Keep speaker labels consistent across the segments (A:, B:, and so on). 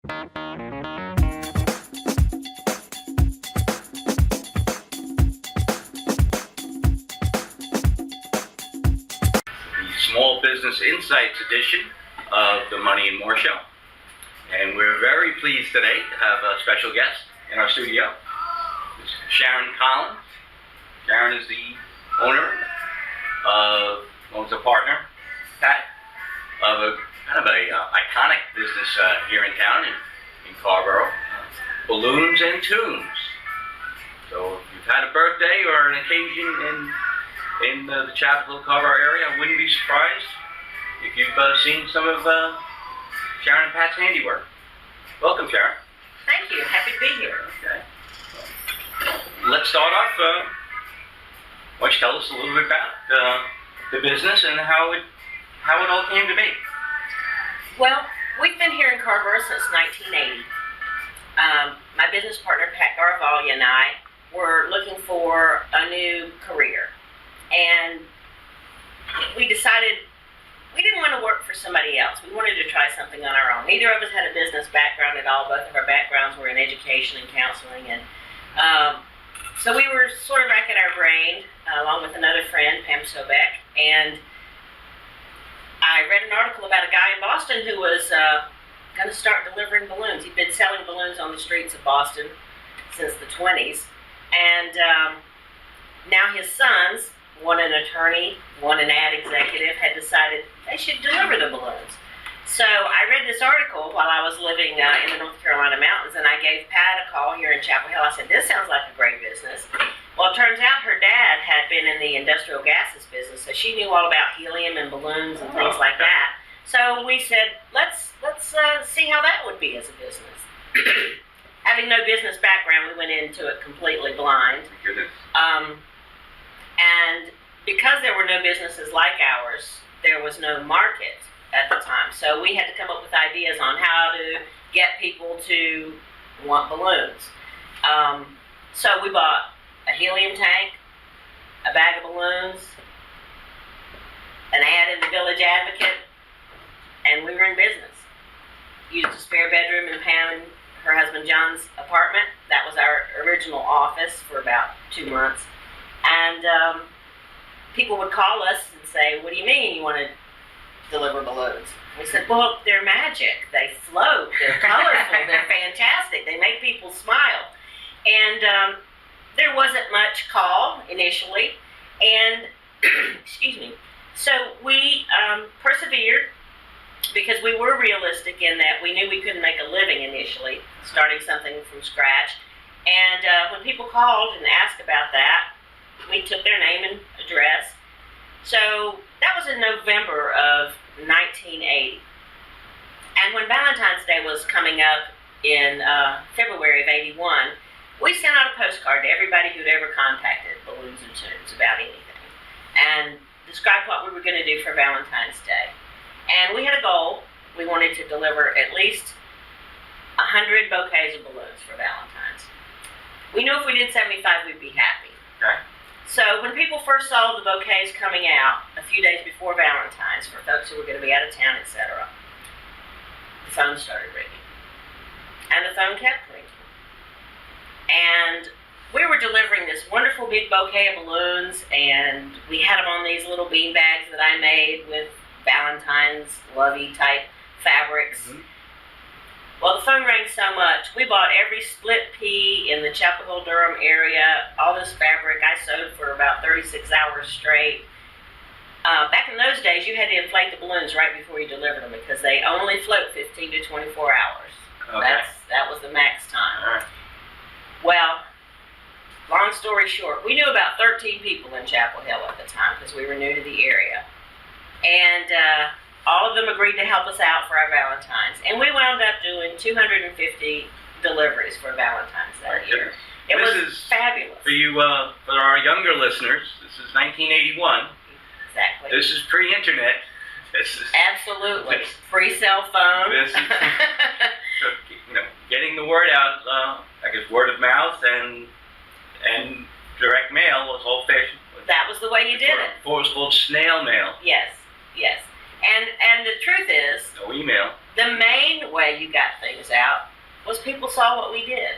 A: Small Business Insights edition of the Money and More Show. And we're very pleased today to have a special guest in our studio. It's Sharon Collins. Sharon is the owner of, owns a partner, Pat, of a kind of a iconic business here in town in Carrboro, Balloons and Tunes. So if you've had a birthday or an occasion in the Chapel Hill, Carrboro area, I wouldn't be surprised if you've seen some of Sharon and Pat's handiwork. Welcome, Sharon.
B: Thank you. Happy to be here.
A: Okay. Let's start off. Why don't you tell us a little bit about the business and how it all came to be?
B: Well, we've been here in Carrboro since 1980. My business partner, Pat Garvalia, and I were looking for a new career. And we decided we didn't want to work for somebody else. We wanted to try something on our own. Neither of us had a business background at all. Both of our backgrounds were in education and counseling. And so we were sort of racking our brain, along with another friend, Pam Sobek. And I read an article about a guy in Boston who was going to start delivering balloons. He'd been selling balloons on the streets of Boston since the 20s. And now his sons, one an attorney, one an ad executive, had decided they should deliver the balloons. So I read this article while I was living in the North Carolina mountains, and I gave Pat a call here in Chapel Hill. I said, this sounds like a great business. Well, it turns out her dad had been in the industrial gases business, so she knew all about helium and balloons and things like that. So we said, let's see how that would be as a business. Having no business background, we went into it completely blind.
A: Goodness.
B: And because there were no businesses like ours, there was no market at the time. So we had to come up with ideas on how to get people to want balloons. So we bought a helium tank, a bag of balloons, an ad in the Village Advocate, and we were in business. Used a spare bedroom in Pam and her husband John's apartment. That was our original office for about 2 months. And people would call us and say, what do you mean you want to deliver balloons? We said, well, they're magic. They float. They're colorful. They're fantastic. They make people smile. And there wasn't much call initially. And, excuse me, so we persevered because we were realistic in that we knew we couldn't make a living initially, starting something from scratch. And when people called and asked about that, we took their name and address. So that was in November of 1980. And when Valentine's Day was coming up in February of 81, we sent out a postcard to everybody who'd ever contacted Balloons and Tunes about anything and described what we were going to do for Valentine's Day. And we had a goal. We wanted to deliver at least 100 bouquets of balloons for Valentine's. We knew if we did 75, we'd be happy.
A: Okay.
B: So when people first saw the bouquets coming out a few days before Valentine's for folks who were going to be out of town, etc., the phone started ringing. And the phone kept ringing. And we were delivering this wonderful big bouquet of balloons, and we had them on these little bean bags that I made with Valentine's lovey type fabrics. Mm-hmm. Well, the phone rang so much, we bought every split pea in the Chapel Hill, Durham area, all this fabric I sewed for about 36 hours straight. Back in those days, you had to inflate the balloons right before you delivered them because they only float 15 to 24 hours.
A: Okay.
B: That was the max time.
A: All right.
B: Well, long story short, we knew about 13 people in Chapel Hill at the time because we were new to the area. And all of them agreed to help us out for our Valentine's. And we wound up doing 250 deliveries for Valentine's that year. It was fabulous.
A: For you, for our younger listeners, this is 1981.
B: Exactly.
A: This is pre-internet. This is
B: absolutely free cell phone.
A: This is, getting the word out. I guess word of mouth and direct mail was old-fashioned.
B: That was the way you did it.
A: Before it was called snail mail.
B: Yes, yes. And the truth is,
A: no email.
B: the main way you got things out was people saw what we did.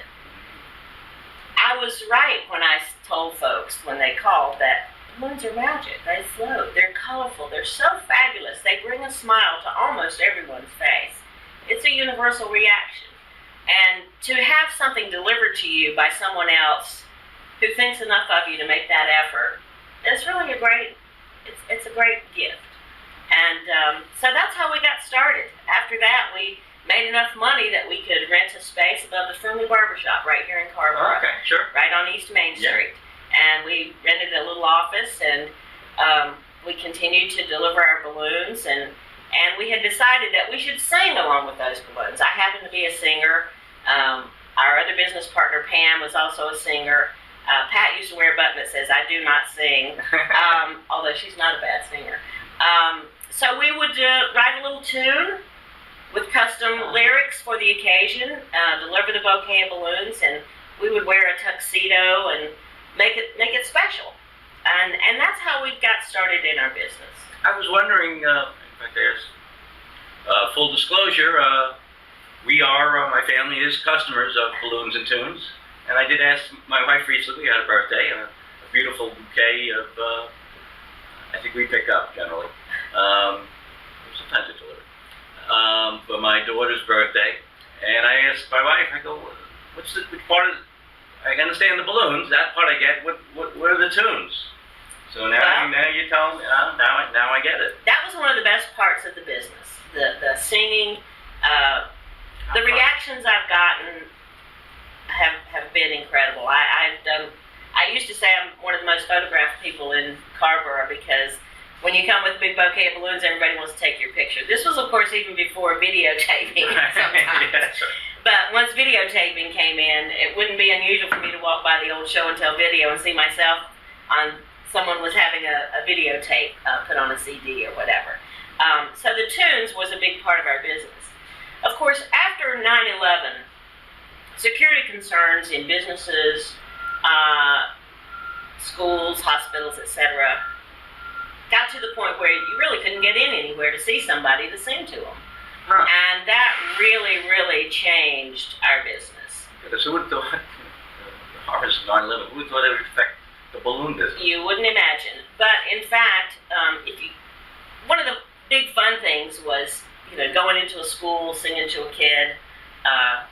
B: I was right when I told folks when they called that balloons are magic. They float. They're colorful. They're so fabulous. They bring a smile to almost everyone's face. It's a universal reaction. And to have something delivered to you by someone else who thinks enough of you to make that effort, it's really a great gift. And so that's how we got started. After that, we made enough money that we could rent a space above the Friendly Barbershop right here in Carrboro.
A: Okay, sure.
B: Right on East Main Street. And we rented a little office, and we continued to deliver our balloons, and we had decided that we should sing along with those balloons. I happen to be a singer. Our other business partner, Pam, was also a singer. Pat used to wear a button that says, "I do not sing," although she's not a bad singer. So we would write a little tune with custom lyrics for the occasion, deliver the bouquet of balloons, and we would wear a tuxedo and make it special. And that's how we got started in our business.
A: I was wondering, if I could ask, full disclosure, my family is customers of Balloons and Tunes, and I did ask my wife recently, we had a birthday, a beautiful bouquet of, I think we pick up generally, sometimes it's delivered, for my daughter's birthday, and I asked my wife, I go, which part of, I understand the balloons, that part I get, what are the tunes? So now you tell me, now I get it.
B: That was one of the best parts of the business, the singing. The reactions I've gotten have been incredible. I used to say I'm one of the most photographed people in Carrboro because when you come with a big bouquet of balloons, everybody wants to take your picture. This was, of course, even before videotaping sometimes.
A: Yeah, that's right.
B: But once videotaping came in, it wouldn't be unusual for me to walk by the old show and tell video and see myself on someone was having a videotape put on a CD or whatever. So the tunes was a big part of our business. Of course, after 9/11, security concerns in businesses, schools, hospitals, etc., got to the point where you really couldn't get in anywhere to see somebody to sing to them.
A: Huh.
B: And that really, really changed our business.
A: So who would thought, the horrors of 9/11, who thought it would affect the balloon business?
B: You wouldn't imagine. But in fact, one of the big fun things was, going into a school, singing to a kid,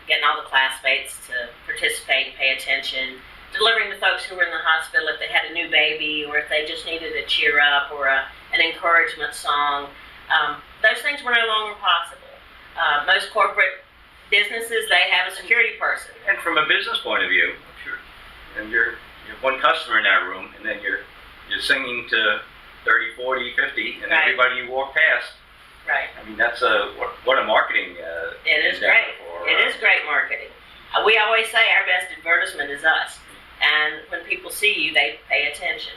B: getting all the classmates to participate and pay attention, delivering to folks who were in the hospital if they had a new baby or if they just needed a cheer up or an encouragement song. Those things were no longer possible. Most corporate businesses, they have a security person.
A: And from a business point of view, sure, and you have one customer in that room, and then you're singing to 30, 40, 50, and
B: Right.
A: everybody you walk past.
B: Right.
A: I mean, that's what a marketing
B: It is great. It is great marketing. We always say our best advertisement is us. And when people see you, they pay attention.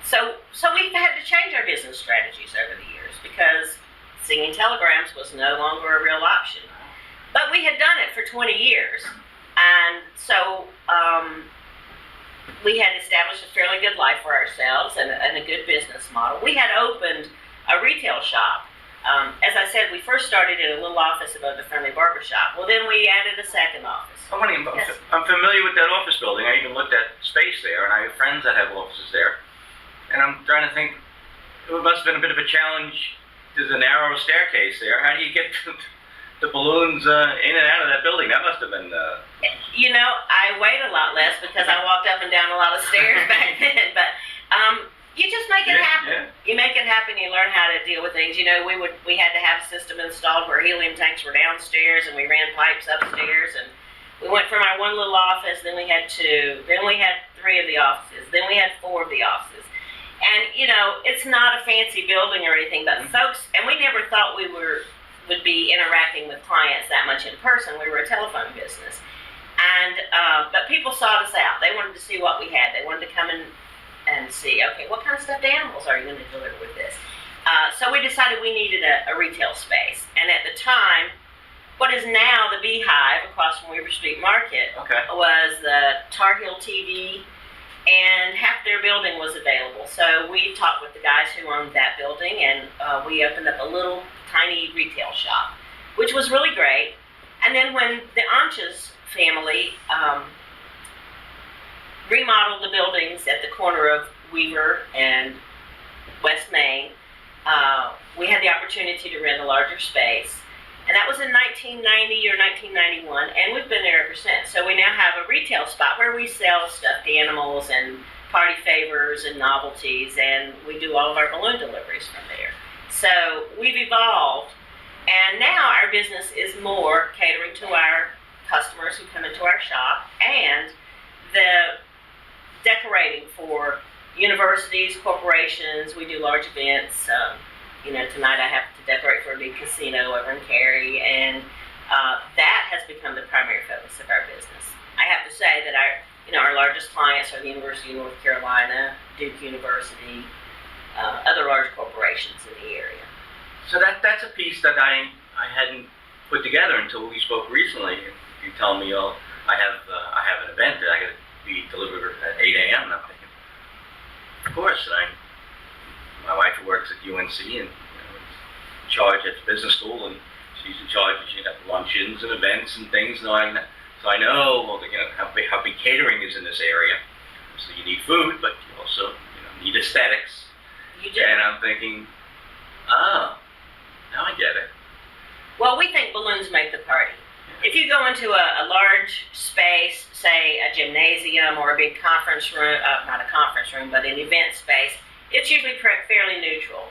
B: So we've had to change our business strategies over the years because singing telegrams was no longer a real option. But we had done it for 20 years. And so we had established a fairly good life for ourselves and a good business model. We had opened a retail shop. As I said, we first started in a little office above the Friendly Barbershop. Well, then we added a second office. Yes.
A: I'm familiar with that office building. I even looked at space there, and I have friends that have offices there. And I'm trying to think, it must have been a bit of a challenge. There's a narrow staircase there. How do you get the balloons in and out of that building? That must have been...
B: I weighed a lot less because I walked up and down a lot of stairs back then. But you just make it happen.
A: Yeah.
B: You make it happen. You learn how to deal with things. We had to have a system installed where helium tanks were downstairs and we ran pipes upstairs. And we went from our one little office, then we had 2, then we had 3 of the offices, then we had 4 of the offices. And, it's not a fancy building or anything, but folks, and we never thought we would be interacting with clients that much in person. We were a telephone business. And, but people sought us out. They wanted to see what we had. They wanted to come in and see, okay, what kind of stuffed animals are you going to deliver with this? So we decided we needed a retail space. And at the time, what is now the Beehive across from Weaver Street Market
A: Okay.
B: was the Tar Heel TV and half their building was available. So we talked with the guys who owned that building, and we opened up a little tiny retail shop, which was really great. And then when the Anches family remodeled the buildings at the corner of Weaver and West Main, we had the opportunity to rent a larger space. And that was in 1990 or 1991, and we've been there ever since. So we now have a retail spot where we sell stuffed animals and party favors and novelties, and we do all of our balloon deliveries from there. So we've evolved, and now our business is more catering to our customers who come into our shop, and the decorating for universities, corporations. We do large events. Tonight I have to decorate for a big casino over in Cary, and that has become the primary focus of our business. I have to say that our largest clients are the University of North Carolina, Duke University, other large corporations in the area.
A: So that's a piece that I hadn't put together until we spoke recently. You tell me, I have an event that I got to be delivered at 8 a.m. And I'm thinking, of course, my wife works at UNC and in charge at the business school, and she's in charge of luncheons and events and things. So I know how big catering is in this area. So you need food, but you also need aesthetics.
B: You do.
A: And I'm thinking, now I get it.
B: Well, we think balloons make the party. If you go into a large space, say a gymnasium or a big conference room, not a conference room, but an event space, it's usually fairly neutral.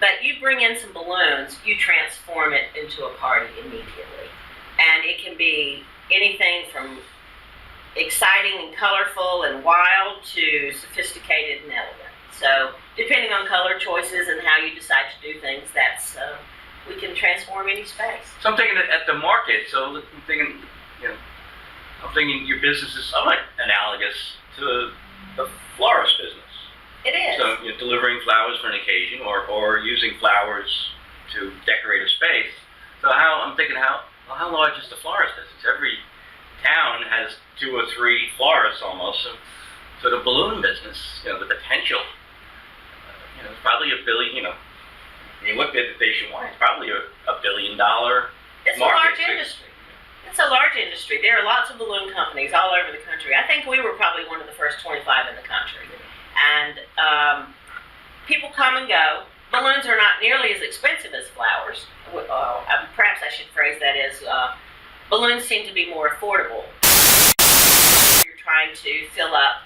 B: But you bring in some balloons, you transform it into a party immediately. And it can be anything from exciting and colorful and wild to sophisticated and elegant. So depending on color choices and how you decide to do things, we can transform any space.
A: So I'm thinking at the market. So I'm thinking, your business is somewhat analogous to the florist business.
B: It is.
A: So delivering flowers for an occasion, or using flowers to decorate a space. So I'm thinking, how large is the florist business? Every town has 2 or 3 florists almost. So the balloon business, the potential, it's probably $1 billion. You looked at it nationwide, it's probably a $1 billion market.
B: It's a large industry. It's a large industry. There are lots of balloon companies all over the country. I think we were probably one of the first 25 in the country. And people come and go. Balloons are not nearly as expensive as flowers. Perhaps I should phrase that as balloons seem to be more affordable. You're trying to fill up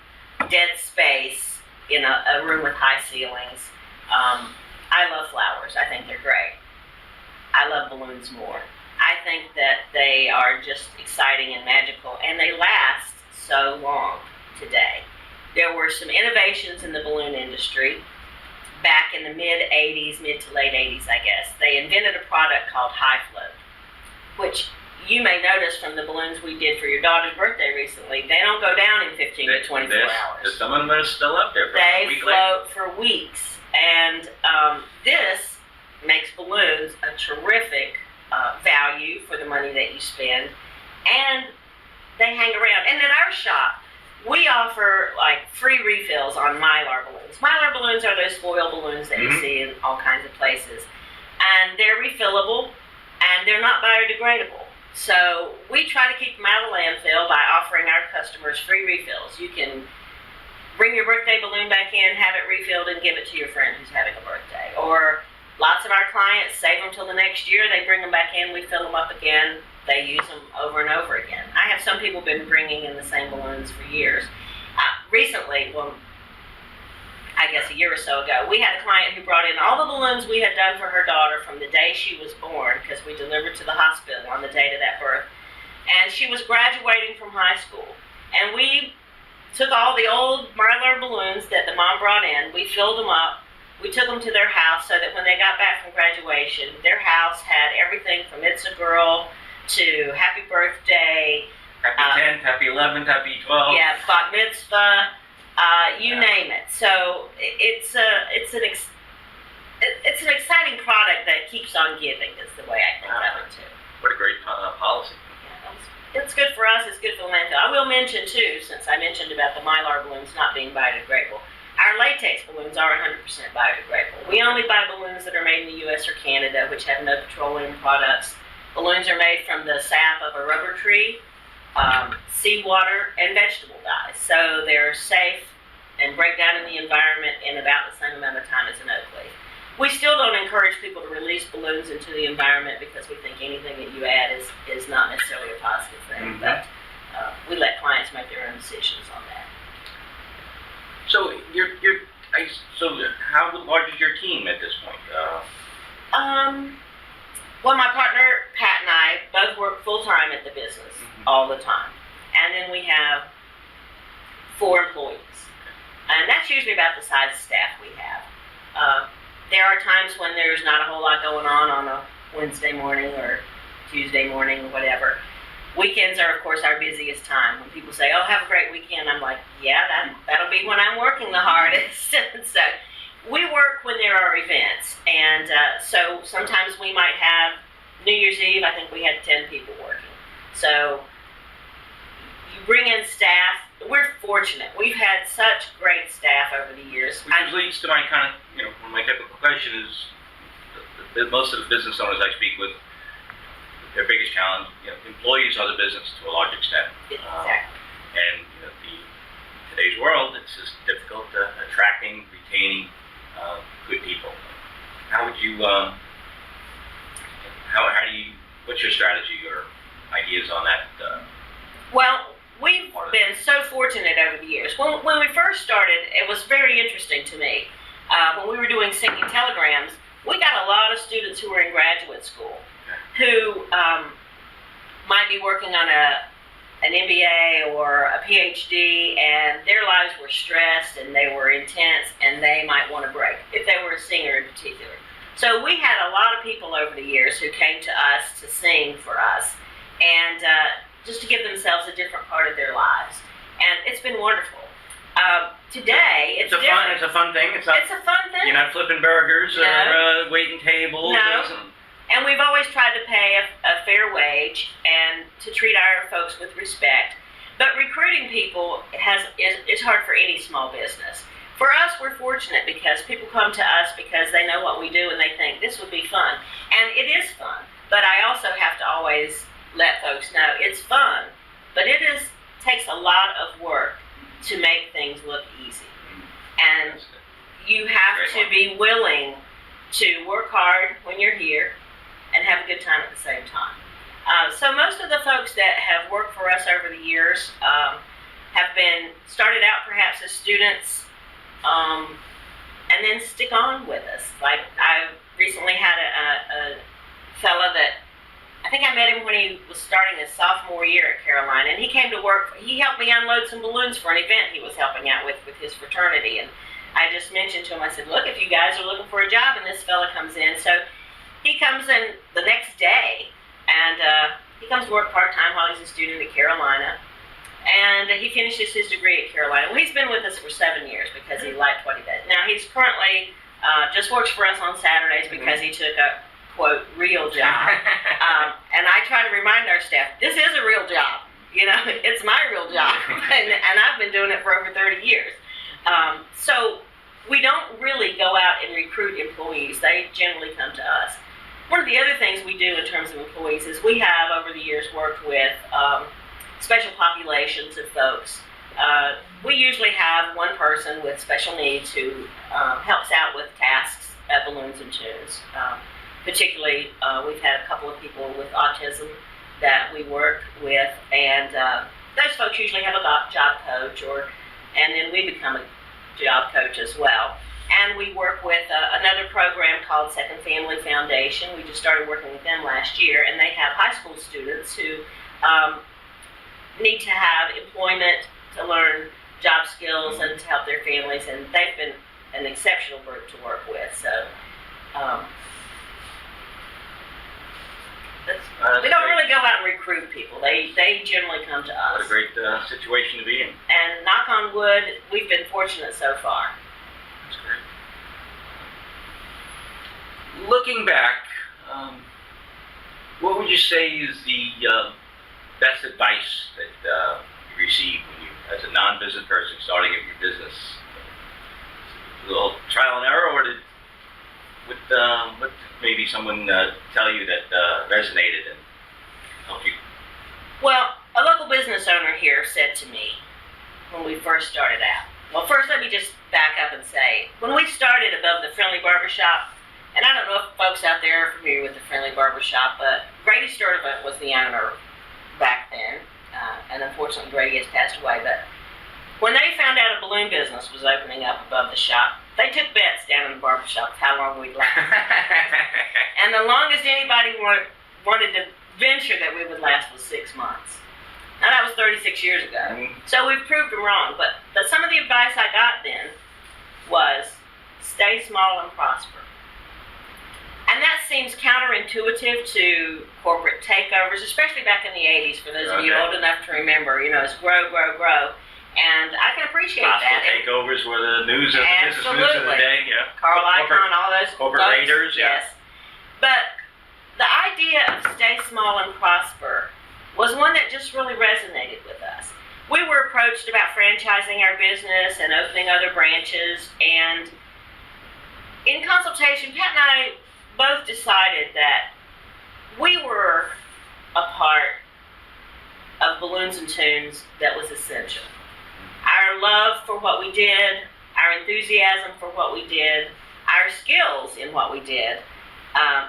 B: dead space in a room with high ceilings. I love flowers. I think they're great. I love balloons more. I think that they are just exciting and magical, and they last so long today. There were some innovations in the balloon industry back in the mid to late 80s, I guess. They invented a product called High Float, which you may notice from the balloons we did for your daughter's birthday recently. They don't go down in 15 to 24 hours.
A: Some of them are still up there for a week.
B: They float for weeks. And this makes balloons a terrific value for the money that you spend. And they hang around. And at our shop, we offer free refills on Mylar balloons. Mylar balloons are those foil balloons that you see in all kinds of places. And they're refillable, and they're not biodegradable. So we try to keep them out of the landfill by offering our customers free refills. You can bring your birthday balloon back in, have it refilled, and give it to your friend who's having a birthday. Or lots of our clients save them till the next year. They bring them back in, we fill them up again. They use them over and over again. I have some people been bringing in the same balloons for years. Recently, I guess a year or so ago, we had a client who brought in all the balloons we had done for her daughter from the day she was born, because we delivered to the hospital on the date of that birth. And she was graduating from high school. And we took all the old Mylar balloons that the mom brought in, we filled them up, we took them to their house so that when they got back from graduation, their house had everything from It's a Girl to Happy Birthday,
A: Happy 10th, Happy 11th, Happy 12th.
B: Yeah, Bat Mitzvah, you name it. So it's an exciting product that keeps on giving, is the way I think of it too.
A: What a great policy.
B: Yeah, it's good for us, it's good for the landfill. I will mention too, since I mentioned about the Mylar balloons not being biodegradable, our latex balloons are 100% biodegradable. We only buy balloons that are made in the US or Canada, which have no petroleum products. Balloons are made from the sap of a rubber tree, seawater, and vegetable dyes. So they're safe and break down in the environment in about the same amount of time as an oak leaf. We still don't encourage people to release balloons into the environment because we think anything that you add is not necessarily a positive thing.
A: Mm-hmm.
B: But we let clients make their own decisions on that.
A: So so how large is your team at this point?
B: Well, my partner Pat and I both work full time at the business all the time, and then we have 4 employees, and that's usually about the size of staff we have. There are times when there's not a whole lot going on a Wednesday morning or Tuesday morning or whatever. Weekends are, of course, our busiest time. When people say, "Oh, have a great weekend," I'm like, "Yeah, that'll be when I'm working the hardest." So we work when there are events, and so sometimes we might have New Year's Eve. I think we had 10 people working. So you bring in staff. We're fortunate. We've had such great staff over the years.
A: Which leads to my kind of, my typical question is, that most of the business owners I speak with, their biggest challenge, employees are the business to a large extent.
B: Exactly.
A: And today's world, it's just difficult attracting, retaining good people. How would you, what's your strategy or ideas on that?
B: Well, we've been so fortunate over the years. When we first started, it was very interesting to me. When we were doing singing telegrams, we got a lot of students who were in graduate school who might be working on an MBA or a PhD, and their lives were stressed and they were intense, and they might want a break, if they were a singer in particular. So we had a lot of people over the years who came to us to sing for us, and just to give themselves a different part of their lives. And it's been wonderful. Today, it's different.
A: It's a fun thing. It's a fun thing. You're not flipping burgers or waiting tables.
B: No. And we've always tried to pay a fair wage and to treat our folks with respect. But recruiting people is hard for any small business. For us, we're fortunate because people come to us because they know what we do and they think this would be fun. And it is fun. But I also have to always let folks know it's fun, but it takes a lot of work to make things look easy. And you have to be willing to work hard when you're here and have a good time at the same time. So most of the folks that have worked for us over the years have started out perhaps as students and then stick on with us. Like I recently had a fella that, I think I met him when he was starting his sophomore year at Carolina, and he came to work. He helped me unload some balloons for an event he was helping out with his fraternity. And I just mentioned to him, I said, "Look, if you guys are looking for a job," and this fella comes in. So he comes in the next day, and he comes to work part-time while he's a student at Carolina. And he finishes his degree at Carolina. Well, he's been with us for 7 years because he liked what he did. Now, he's currently just works for us on Saturdays because he took a, quote, real job. And I try to remind our staff, this is a real job. It's my real job. and I've been doing it for over 30 years. So we don't really go out and recruit employees. They generally come to us. One of the other things we do in terms of employees is we have, over the years, worked with special populations of folks. We usually have one person with special needs who helps out with tasks at Balloons and Tunes. Particularly, we've had a couple of people with autism that we work with, and those folks usually have a job coach, and then we become a job coach as well. And we work with another program called Second Family Foundation. We just started working with them last year, and they have high school students who need to have employment to learn job skills and to help their families, and they've been an exceptional group to work with. So we don't really go out and recruit people. They generally come to us.
A: What a great situation to be in.
B: And knock on wood, we've been fortunate so far.
A: That's great. Looking back, what would you say is the best advice that you receive when you, as a non-business person starting up your business? A little trial and error, or did what maybe someone tell you that resonated and helped you?
B: Well, a local business owner here said to me when we first started out. Well, first let me just back up and say, when we started above the Friendly Barbershop, and I don't know if folks out there are familiar with the Friendly Barbershop, but Grady Sturdivant was the owner back then, and unfortunately Grady has passed away, but when they found out a balloon business was opening up above the shop, they took bets down in the barbershop of how long we'd last. And the longest anybody wanted to venture that we would last was 6 months. Now that was 36 years ago. So we've proved them wrong, but some of the advice I got then was stay small and prosper. And that seems counterintuitive to corporate takeovers, especially back in the 80s, for those of you old enough to remember, it's grow, grow, grow. And I can appreciate
A: Hostile
B: that.
A: takeovers were the news of the business news of the day. Yeah.
B: Carl Icahn, all those
A: corporate
B: folks,
A: raiders. Yeah.
B: Yes. But the idea of stay small and prosper was one that just really resonated with us. We were approached about franchising our business and opening other branches, and in consultation, Pat and I both decided that we were a part of Balloons and Tunes that was essential. Our love for what we did, our enthusiasm for what we did, our skills in what we did,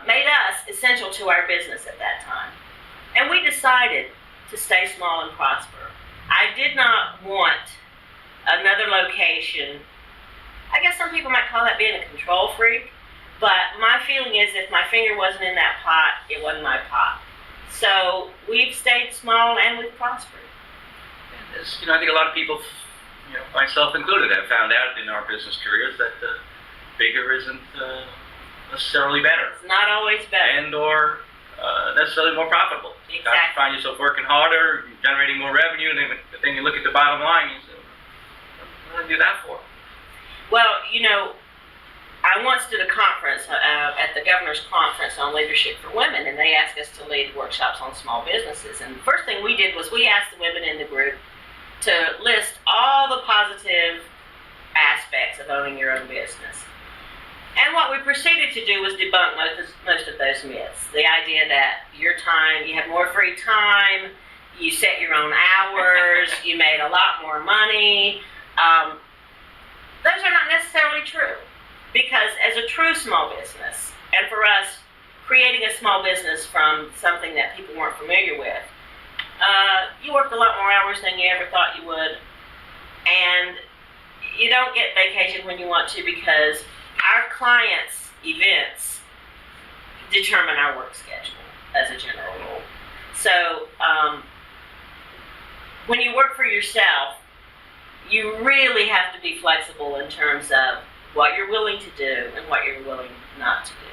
B: made us essential to our business at that time. And we decided to stay small and prosper. I did not want another location. I guess some people might call that being a control freak, but my feeling is if my finger wasn't in that pot, it wasn't my pot. So we've stayed small and we've prospered.
A: And I think a lot of people, myself included, have found out in our business careers that bigger isn't necessarily better.
B: It's not always better.
A: And or necessarily more profitable.
B: Exactly.
A: You find yourself working harder, generating more revenue, and then you look at the bottom line, you say, what do I do that for?
B: Well, I once did a conference at the Governor's Conference on Leadership for Women, and they asked us to lead workshops on small businesses. And the first thing we did was we asked the women in the group to list all the positive aspects of owning your own business. And what we proceeded to do was debunk most of those myths. The idea that your time, you have more free time, you set your own hours, you made a lot more money. Those are not necessarily true. Because as a true small business, and for us, creating a small business from something that people weren't familiar with, you worked a lot more hours than you ever thought you would. And you don't get vacation when you want to because our clients' events determine our work schedule as a general rule. So when you work for yourself, you really have to be flexible in terms of what you're willing to do and what you're willing not to do.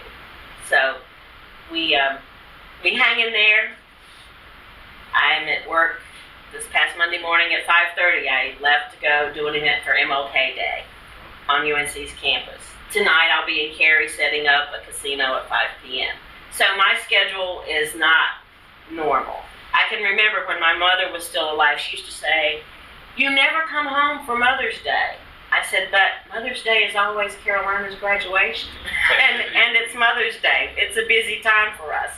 B: So we hang in there. I'm at work this past Monday morning at 5:30. I left to go do an event for MLK Day on UNC's campus. Tonight I'll be in Cary setting up a casino at 5 p.m. So my schedule is not normal. I can remember when my mother was still alive, she used to say, "You never come home for Mother's Day." I said, "But Mother's Day is always Carolina's graduation, and it's Mother's Day. It's a busy time for us."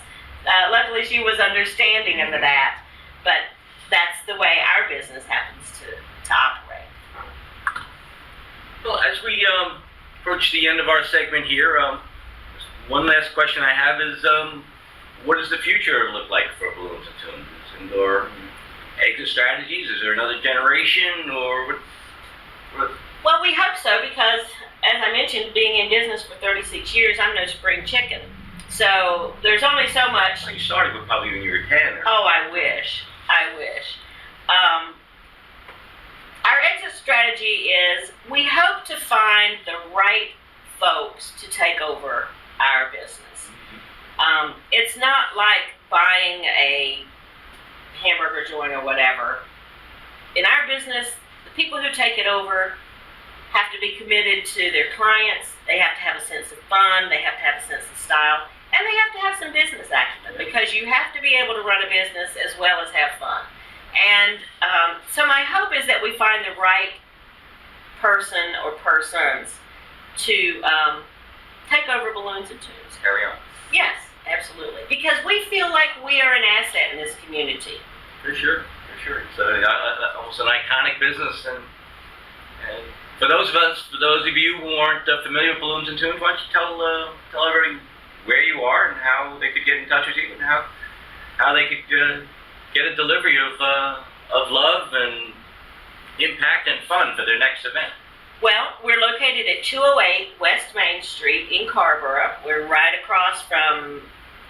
B: Luckily, she was understanding of that, but that's the way our business happens to operate.
A: Well, as we approach the end of our segment here, one last question I have is, what does the future look like for Balloons and Tunes? And or exit strategies? Is there another generation, or what?
B: Well, we hope so, because as I mentioned, being in business for 36 years, I'm no spring chicken. So there's only so much.
A: Well, you started with probably when you were 10.
B: Oh, I wish. Our exit strategy is we hope to find the right folks to take over our business. It's not like buying a hamburger joint or whatever. In our business, the people who take it over have to be committed to their clients. They have to have a sense of fun. They have to have a sense of style. And they have to have some business acumen, because you have to be able to run a business as well as have fun. right person or persons to take over Balloons and Tunes.
A: Carry on.
B: Yes, absolutely. Because we feel like we are an asset in this community.
A: For sure. It's almost an iconic business, and for those of you who aren't familiar with Balloons and Tunes, why don't you tell everybody where you are and how they could get in touch with you, and how they could get a delivery of love and impact and fun for their next event.
B: Well, we're located at 208 West Main Street in Carrboro. We're right across from,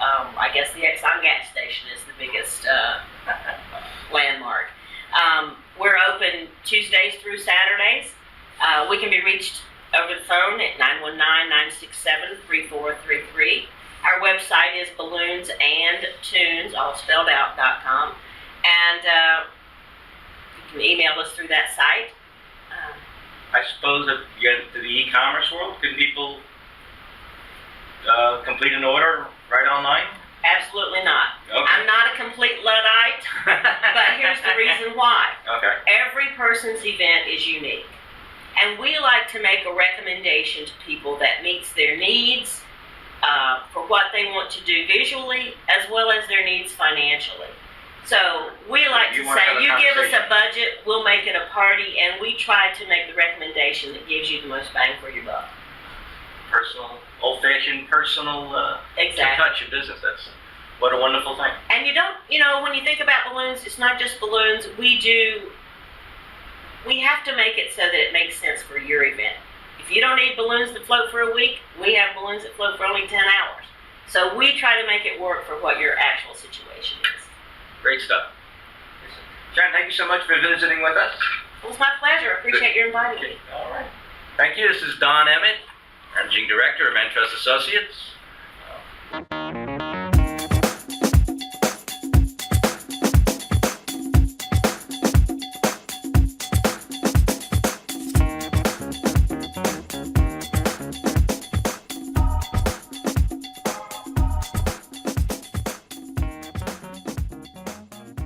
B: I guess the Exxon gas station is the biggest landmark. We're open Tuesdays through Saturdays. We can be reached over the phone at 919-967-3433. Our website is balloonsandtunes, all spelled out.com. And you can email us through that site.
A: I suppose if you get into the e-commerce world, can people complete an order right online?
B: Absolutely not.
A: Okay.
B: I'm not a complete Luddite, but here's the reason why.
A: Okay.
B: Every person's event is unique. And we like to make a recommendation to people that meets their needs for what they want to do visually, as well as their needs financially. So we like to say, you give us a budget, we'll make it a party, and we try to make the recommendation that gives you the most bang for your buck.
A: Personal, old-fashioned, personal
B: Exactly.
A: touch of business. That's what a wonderful thing.
B: And you don't, when you think about balloons, it's not just balloons. We have to make it so that it makes sense for your event. If you don't need balloons to float for a week, we have balloons that float for only 10 hours. So we try to make it work for what your actual situation is.
A: Great stuff. Sharon, thank you so much for visiting with us.
B: Well, it's my pleasure. I appreciate your inviting me.
A: All right. Thank you. This is Don Emmett, Managing Director of Entrust Associates.